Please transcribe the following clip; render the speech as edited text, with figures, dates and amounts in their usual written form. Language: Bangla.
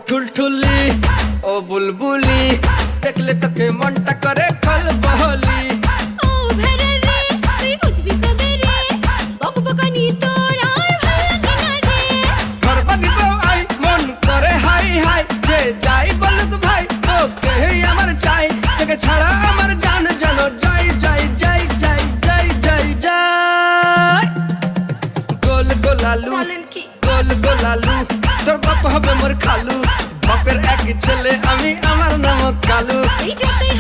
ठुलठुली ओ बुलबुली देखले तके मनटा करे खलबली। ও ভেড়া রে তুই বুঝবি কবে রে বকবকানি তোর আর ভাল লাগে না রে। घर बानी आई मन करे हाय हाय जे যাই বলুক ভাই তোকে আমার চাই তোকে ছাড়া আমার জান জানো যাই যাই যাই যাই যাই যাই যাই। গোল গোলালু গোল গোলালু তোর বাপ হবে মোর খালু বাপের এক ছেলে আমি আমার নাম কালু। এই যতই